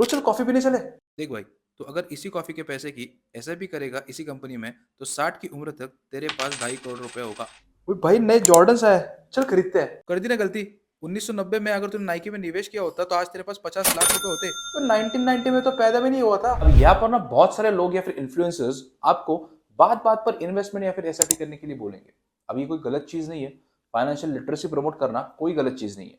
तो चल कॉफी पीने चले। देख भाई, तो अगर इसी कॉफ़ी के पैसे की एसआईपी करेगा इसी कंपनी में, तो 60 की उम्र तक तेरे पास 2.5 करोड़ रुपए होगा। ओए भाई नए जॉर्डन्स आए, चल खरीदते हैं। कर दी ना गलती। 1990 में अगर तूने नाइकी में निवेश किया होता तो आज तेरे पास 50 लाख रुपए होते। तो 1990 में तो पैदा भी नहीं हुआ था। अब यहाँ पर ना बहुत सारे लोग या फिर इन्फ्लुएंसर्स आपको बात बात पर इन्वेस्टमेंट या फिर एसआईपी करने के लिए बोलेंगे। अब ये कोई गलत चीज नहीं है। फाइनेंशियल लिटरेसी प्रमोट करना कोई गलत चीज नहीं है।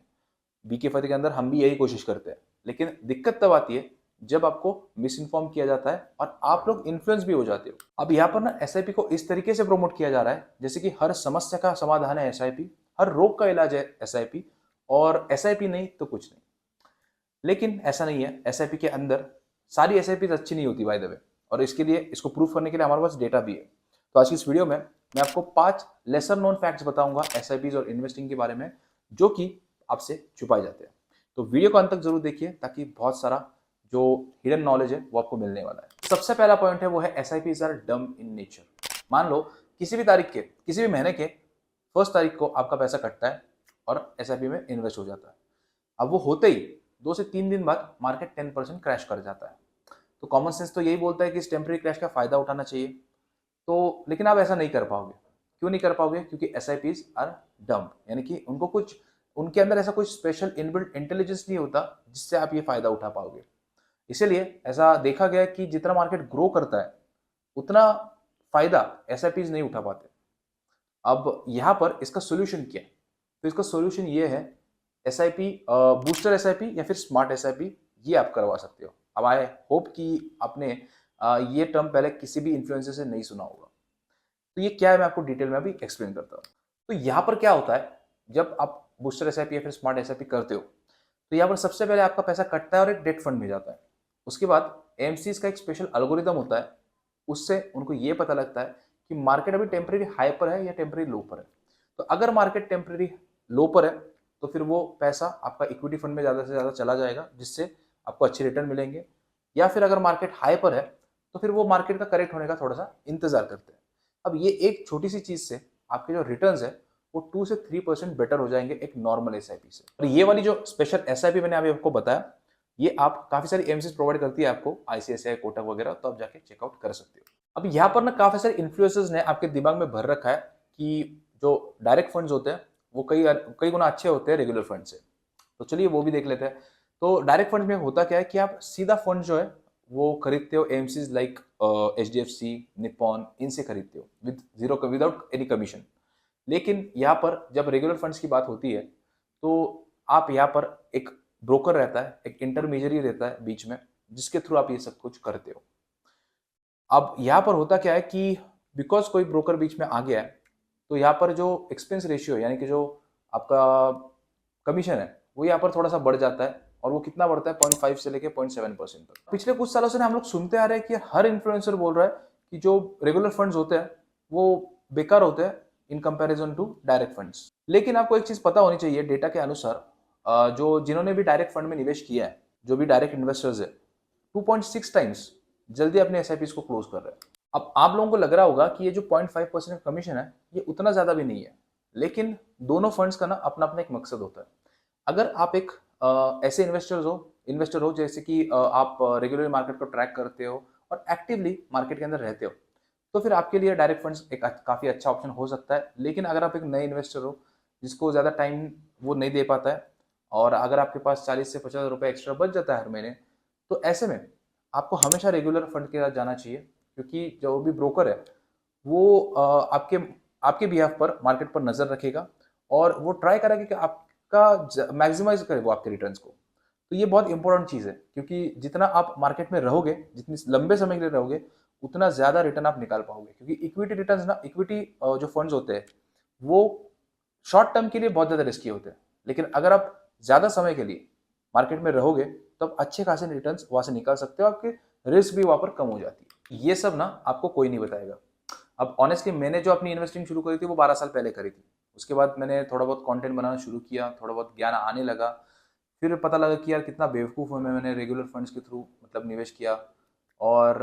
बीके फतेह के अंदर हम भी यही कोशिश करते हैं। लेकिन दिक्कत तब आती है जब आपको मिस इन्फॉर्म किया जाता है और आप लोग इन्फ्लुएंस भी हो जाते हो। अब यहाँ पर ना एसआईपी को इस तरीके से प्रमोट किया जा रहा है जैसे कि हर समस्या का समाधान है एसआईपी, हर रोग का इलाज है एसआईपी, और एसआईपी नहीं तो कुछ नहीं। लेकिन ऐसा नहीं है। एसआईपी के अंदर सारी एसआईपी अच्छी नहीं होती बाय द वे, और इसके लिए इसको प्रूफ करने के लिए हमारे पास डेटा भी है। तो आज की इस वीडियो में मैं आपको 5 लेसर नोन फैक्ट्स बताऊंगा एसआईपीज और इन्वेस्टिंग के बारे में, जो कि आपसे छुपाए जाते हैं। तो वीडियो को अंत तक जरूर देखिए ताकि बहुत सारा जो हिडन नॉलेज है वो आपको मिलने वाला है। सबसे पहला पॉइंट है वो है SIPs are dumb in nature. मान लो किसी भी तारीख के, किसी भी महीने के फर्स्ट तारीख को आपका पैसा कटता है और एसआईपी में इन्वेस्ट हो जाता है। अब वो होते ही 2 से 3 दिन बाद मार्केट 10% क्रैश कर जाता है। तो कॉमन सेंस तो यही बोलता है कि इस टेम्पररी क्रैश का फायदा उठाना चाहिए। तो लेकिन आप ऐसा नहीं कर पाओगे। क्यों नहीं कर पाओगे? क्योंकि S I Ps are dumb, यानी कि उनको कुछ, उनके अंदर ऐसा कुछ स्पेशल इनबिल्ट इंटेलिजेंस नहीं होता जिससे आप ये फायदा उठा पाओगे। इसीलिए ऐसा देखा गया कि जितना मार्केट ग्रो करता है उतना फायदा एस आई पीज नहीं उठा पाते। अब यहाँ पर इसका सोल्यूशन क्या है? तो इसका सोल्यूशन ये है, S I P, booster S I P या फिर स्मार्ट एस आई पी, ये आप करवा सकते हो। अब आई होप कि आपने ये टर्म पहले किसी भी इन्फ्लुएंसर से नहीं सुना होगा। तो ये क्या है मैं आपको डिटेल में अभी एक्सप्लेन करता हूँ। तो यहाँ पर क्या होता है, जब आप बूस्टर एस आई पी या फिर स्मार्ट एस आई पी करते हो तो यहाँ पर सबसे पहले आपका पैसा कटता है और एक डेट फंड में जाता है। उसके बाद एमसीज का एक स्पेशल एल्गोरिदम होता है, उससे उनको ये पता लगता है कि मार्केट अभी टेम्परेरी हाई पर है या टेम्परेरी लो पर है। तो अगर मार्केट टेम्परेरी लो पर है तो फिर वो पैसा आपका इक्विटी फंड में ज़्यादा से ज़्यादा चला जाएगा, जिससे आपको अच्छे रिटर्न मिलेंगे। या फिर अगर मार्केट हाई पर है तो फिर वो मार्केट का करेक्ट होने का थोड़ा सा इंतजार करते हैं। अब ये एक छोटी सी चीज़ से आपके जो रिटर्न्स है वो 2 से 3% बेटर हो जाएंगे एक नॉर्मल एसआईपी से। और ये वाली जो स्पेशल एसआईपी मैंने अभी आपको बताया, ये आप काफी सारी एमसीज प्रोवाइड करती है आपको, आईसीआईसीआई, कोटक वगैरह, तो आप जाके चेकआउट कर सकते हो। अब यहाँ पर ना काफी सारे इन्फ्लुएंसर्स ने आपके दिमाग में भर रखा है कि जो डायरेक्ट फंड्स होते हैं वो कई कई गुना अच्छे होते हैं रेगुलर फंड से। तो चलिए वो भी देख लेते हैं। तो डायरेक्ट फंड में होता क्या है कि आप सीधा फंड जो है वो खरीदते हो AMCs like H D F C, Nippon, इनसे खरीदते हो विदाउट एनी कमीशन। लेकिन यहाँ पर जब रेगुलर फंड्स की बात होती है तो आप यहाँ पर एक ब्रोकर रहता है, एक इंटरमीडियरी रहता है बीच में, जिसके थ्रू आप ये सब कुछ करते हो। अब यहाँ पर होता क्या है कि बिकॉज कोई ब्रोकर बीच में आ गया है तो यहाँ पर जो एक्सपेंस रेशियो यानी कि जो आपका कमीशन है वो यहाँ पर थोड़ा सा बढ़ जाता है। और वो कितना बढ़ता है? 0.5 से लेके 0.7% तक। पिछले कुछ सालों से ना हम लोग सुनते आ रहे हैं कि हर इन्फ्लुएंसर बोल रहा है कि जो रेगुलर फंड्स होते हैं वो बेकार होते हैं in comparison to direct funds. लेकिन आपको एक चीज पता होनी चाहिए, डेटा के अनुसार जो जिन्होंने भी डायरेक्ट फंड में निवेश किया है, जो भी डायरेक्ट इन्वेस्टर्स है, 2.6 टाइम्स जल्दी अपने एसआईपीज को क्लोज कर रहे हैं। अब आप लोगों को लग रहा होगा कि ये जो 0.5% का कमीशन है ये उतना ज्यादा भी नहीं है, लेकिन दोनों फंड्स का ना अपना अपना एक मकसद होता है। अगर आप एक ऐसे इन्वेस्टर हो जैसे कि आप रेगुलर मार्केट को ट्रैक करते हो और एक्टिवली मार्केट के अंदर रहते हो, तो फिर आपके लिए डायरेक्ट फंड्स एक काफ़ी अच्छा ऑप्शन हो सकता है। लेकिन अगर आप एक नए इन्वेस्टर हो जिसको ज़्यादा टाइम वो नहीं दे पाता है, और अगर आपके पास 40 से 50 रुपये एक्स्ट्रा बच जाता है हर महीने, तो ऐसे में आपको हमेशा रेगुलर फंड के साथ जाना चाहिए। क्योंकि जो भी ब्रोकर है वो आपके आपके बिहाफ पर मार्केट पर नज़र रखेगा और वो ट्राई करेगा कि आपका मैक्सिमाइज करे वो आपके रिटर्न्स को। तो ये बहुत इंपॉर्टेंट चीज़ है, क्योंकि जितना आप मार्केट में रहोगे, जितनी लंबे समय के लिए रहोगे, उतना ज़्यादा रिटर्न आप निकाल पाओगे। क्योंकि इक्विटी रिटर्न्स ना, इक्विटी जो फंड्स होते हैं वो शॉर्ट टर्म के लिए बहुत ज़्यादा रिस्की होते हैं। लेकिन अगर आप ज़्यादा समय के लिए मार्केट में रहोगे तो आप अच्छे खासे रिटर्न्स वहाँ से निकाल सकते हो, आपकी रिस्क भी वहाँ पर कम हो जाती है। ये सब ना आपको कोई नहीं बताएगा। अब ऑनेस्टली मैंने जो अपनी इन्वेस्टिंग शुरू करी थी वो 12 साल पहले करी थी। उसके बाद मैंने थोड़ा बहुत कंटेंट बनाना शुरू किया, थोड़ा बहुत ज्ञान आने लगा। फिर पता लगा कि यार कितना बेवकूफ़ हूँ मैंने रेगुलर फंड्स के थ्रू मतलब निवेश किया। और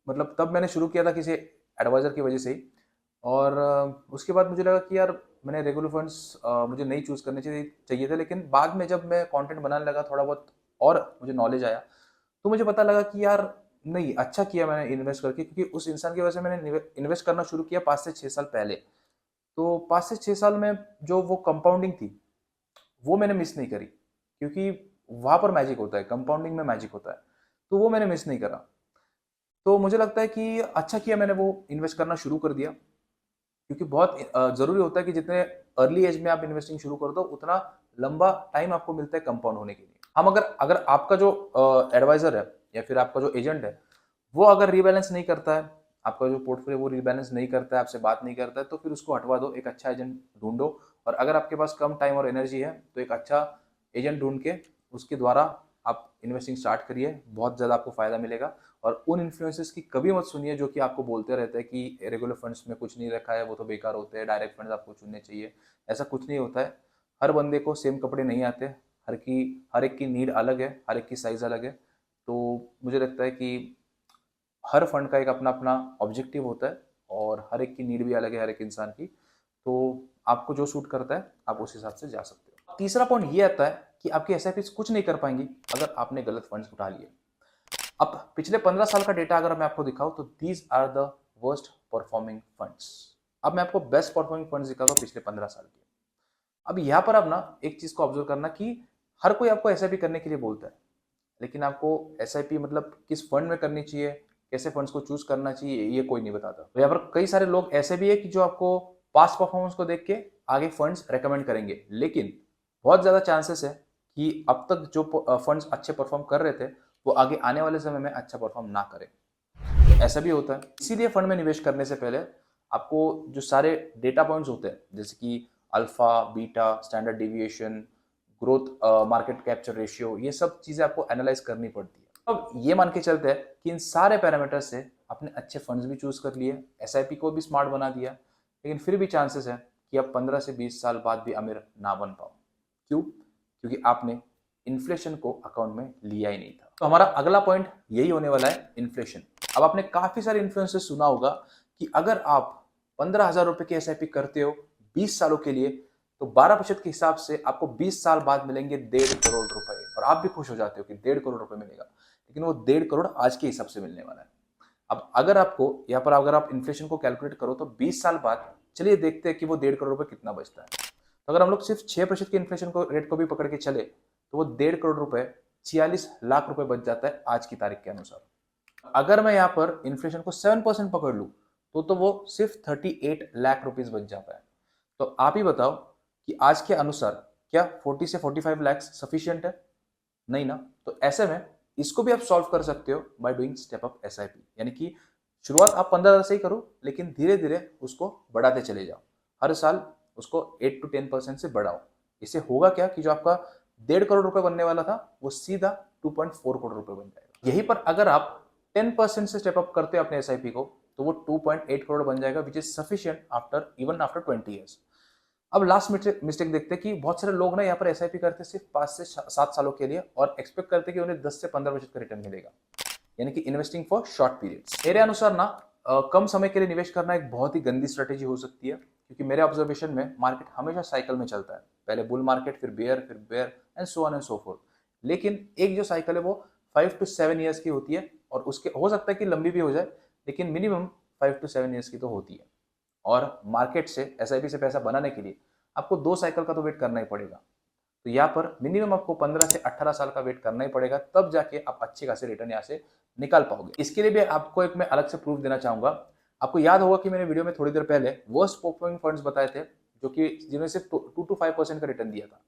मतलब तब मैंने शुरू किया था किसी एडवाइज़र की वजह से ही। और उसके बाद मुझे लगा कि यार मैंने रेगुलर फंड्स मुझे नहीं चूज़ करने चाहिए थे। लेकिन बाद में जब मैं कंटेंट बनाने लगा थोड़ा बहुत और मुझे नॉलेज आया, तो मुझे पता लगा कि यार नहीं, अच्छा किया मैंने इन्वेस्ट करके, क्योंकि उस इंसान की वजह से मैंने इन्वेस्ट करना शुरू किया 5 से 6 साल पहले। तो 5 से 6 साल में जो वो कंपाउंडिंग थी, वो मैंने मिस नहीं करी, क्योंकि वहाँ पर मैजिक होता है, कंपाउंडिंग में मैजिक होता है। तो वो मैंने मिस नहीं करा। तो मुझे लगता है कि अच्छा किया मैंने वो इन्वेस्ट करना शुरू कर दिया, क्योंकि बहुत ज़रूरी होता है कि जितने अर्ली एज में आप इन्वेस्टिंग शुरू कर दो, उतना लंबा टाइम आपको मिलता है कंपाउंड होने के लिए। हम अगर अगर आपका जो एडवाइज़र है या फिर आपका जो एजेंट है, वो अगर रीबैलेंस नहीं करता है, आपका जो पोर्टफोलियो वो रीबैलेंस नहीं करता है, आपसे बात नहीं करता है, तो फिर उसको हटवा दो, एक अच्छा एजेंट ढूँढो। और अगर आपके पास कम टाइम और एनर्जी है, तो एक अच्छा एजेंट ढूँढ के उसके द्वारा आप इन्वेस्टिंग स्टार्ट करिए, बहुत ज़्यादा आपको फ़ायदा मिलेगा। और उन इन्फ्लुएंसर्स की कभी मत सुनिए जो कि आपको बोलते रहते हैं कि रेगुलर फंड्स में कुछ नहीं रखा है, वो तो बेकार होते हैं, डायरेक्ट फंड्स आपको चुनने चाहिए। ऐसा कुछ नहीं होता है। हर बंदे को सेम कपड़े नहीं आते, हर एक की नीड अलग है, हर एक की साइज़ अलग है। तो मुझे लगता है कि हर फंड का एक अपना अपना ऑब्जेक्टिव होता है, और हर एक की नीड भी अलग है हर एक इंसान की। तो आपको जो सूट करता है आप उस हिसाब से जा सकते हो। तीसरा पॉइंट ये आता है कि आपकी एस कुछ नहीं कर पाएंगी अगर आपने गलत फंड्स उठा लिए। अब पिछले 15 साल का डेटा अगर मैं आपको दिखाऊं, तो these are the worst performing funds. अब मैं आपको बेस्ट परफॉर्मिंग फंड्स दिखाऊंगा पिछले 15 साल के। अब यहाँ पर अब ना एक चीज को ऑब्जर्व करना कि हर कोई आपको एसआईपी करने के लिए बोलता है, लेकिन आपको एसआईपी मतलब किस फंड में करनी चाहिए, कैसे फंड्स को चूज करना चाहिए, ये कोई नहीं बताता। तो यहाँ पर कई सारे लोग ऐसे भी है कि जो आपको पास्ट परफॉर्मेंस को देख के आगे फंड्स रेकमेंड करेंगे, लेकिन बहुत ज्यादा चांसेस है कि अब तक जो फंड्स अच्छे परफॉर्म कर रहे थे, वो आगे आने वाले समय में अच्छा परफॉर्म ना करें। तो ऐसा भी होता है। इसीलिए फंड में निवेश करने से पहले आपको जो सारे डेटा पॉइंट्स होते हैं, जैसे कि alpha, beta, standard deviation, growth, market capture ratio, ये सब चीजें आपको एनालाइज करनी पड़ती है। अब ये मान के चलते हैं कि इन सारे पैरामीटर से आपने अच्छे फंड्स भी चूज कर लिए, एसआईपी को भी स्मार्ट बना दिया, लेकिन फिर भी चांसेस है कि आप 15 से 20 साल बाद भी अमीर ना बन पाओ। क्यों? क्योंकि आपने इन्फ्लेशन को अकाउंट में लिया ही नहीं था। तो हमारा अगला पॉइंट यही होने वाला है, इन्फ्लेशन। अब आपने काफी सारे इन्फ्लुएंसर्स सुना होगा कि अगर आप 15,000 रुपए की एसआईपी करते हो 20 सालों के लिए, तो 12% के हिसाब से आपको 20 साल बाद मिलेंगे 1.5 करोड़ रुपए। और आप भी खुश हो जाते हो कि 1.5 करोड़ रुपए मिलेगा, लेकिन वो 1.5 करोड़ आज के हिसाब से मिलने वाला है। अब अगर आपको यहाँ पर अगर आप इन्फ्लेशन को कैलकुलेट करो, तो 20 साल बाद चलिए देखते हैं कि वो 1.5 करोड़ रुपए कितना बचता है। तो अगर हम लोग सिर्फ 6% के इन्फ्लेशन को रेट को भी पकड़ के चले, तो वो 1.5 करोड़ रुपए 46 लाख रुपए बच जाता है आज की तारीख के अनुसार। अगर मैं यहाँ पर इन्फ्लेशन को 7% पकड़ लूँ, तो वो सिर्फ 38 लाख रुपीज बच जाता है। तो आप ही बताओ कि आज के अनुसार क्या 40 से 45 लाख सफिशियंट है? नहीं ना। तो ऐसे में इसको भी आप सॉल्व कर सकते हो by doing step up SIP, यानी कि शुरुआत आप 15,000 से ही करो, लेकिन धीरे धीरे उसको बढ़ाते चले जाओ। हर साल उसको 8 to 10% से बढ़ाओ। इससे होगा क्या कि जो आपका 1.5 करोड़ रुपए बनने वाला था, वो सीधा 2.4 करोड़ रुपए बन जाएगा। यहीं पर अगर आप 10% से स्टेप अप करते हो अपने एसआईपी को, तो वो 2.8 करोड़ बन जाएगा, which is sufficient after 20 years. अब लास्ट मिस्टेक देखते हैं कि बहुत सारे लोग ना यहाँ पर एसआईपी करते सिर्फ 5 से 7 सालों के लिए, और एक्सपेक्ट करते कि उन्हें 10 से 15% का रिटर्न मिलेगा, यानी कि इन्वेस्टिंग फॉर शॉर्ट पीरियड्स। मेरे अनुसार ना कम समय के लिए निवेश करना एक बहुत ही गंदी स्ट्रेटेजी हो सकती है, क्योंकि मेरे ऑब्जर्वेशन में मार्केट हमेशा साइकिल में चलता है। पहले बुल मार्केट, फिर bear and so on and so forth. लेकिन एक जो साइकिल है वो 5 to 7 ईयर्स की होती है, और उसके हो सकता है कि लंबी भी हो जाए, लेकिन मिनिमम 5 to 7 ईयर्स की तो होती है। और मार्केट से एसआईपी से पैसा बनाने के लिए आपको 2 साइकिल का तो वेट करना ही पड़ेगा। तो यहाँ पर मिनिमम आपको 15 से 18 साल का वेट करना ही पड़ेगा, तब जाके आप अच्छे खासे रिटर्न यहाँ से निकाल पाओगे। इसके लिए भी आपको एक मैं अलग से प्रूफ देना चाहूंगा। आपको याद होगा कि मैंने वीडियो में थोड़ी देर पहले वर्स्ट परफॉर्मिंग फंड्स बताए थे, जो कि जिन्होंने सिर्फ 2 to 5% का रिटर्न दिया था।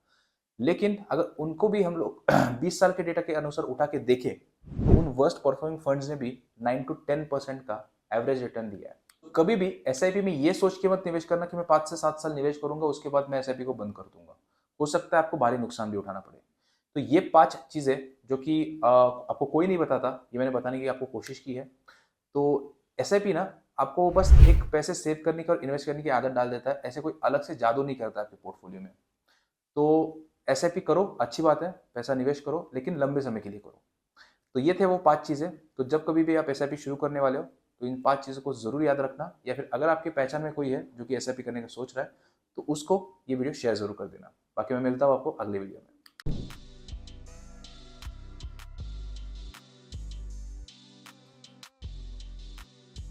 लेकिन अगर उनको भी हम लोग 20 साल के डेटा के अनुसार उठा के देखें, तो उन वर्स्ट परफॉर्मिंग फंड्स ने भी 9 to 10% का एवरेज रिटर्न दिया है। तो कभी भी एसआईपी में ये सोच के मत निवेश करना कि मैं 5 से 7 साल निवेश करूंगा, उसके बाद मैं एसआईपी को बंद कर दूंगा। हो सकता है आपको भारी नुकसान भी उठाना पड़े। तो ये 5 चीजें जो कि आपको कोई नहीं बताता, ये मैंने बताने की आपको कोशिश की है। तो एसआईपी ना आपको बस एक पैसे सेव करने की और इन्वेस्ट करने की आदत डाल देता है, ऐसे कोई अलग से जादू नहीं करता आपके पोर्टफोलियो में। तो एसआईपी करो, अच्छी बात है, पैसा निवेश करो, लेकिन लंबे समय के लिए करो। तो ये थे वो 5 चीजें। तो जब कभी भी आप एसआईपी शुरू करने वाले हो, तो इन 5 चीजों को जरूर याद रखना, या फिर अगर आपकी पहचान में कोई है जो कि एसआईपी करने का सोच रहा है, तो उसको ये वीडियो शेयर जरूर कर देना। बाकी मैं मिलता हूँ आपको अगले वीडियो में।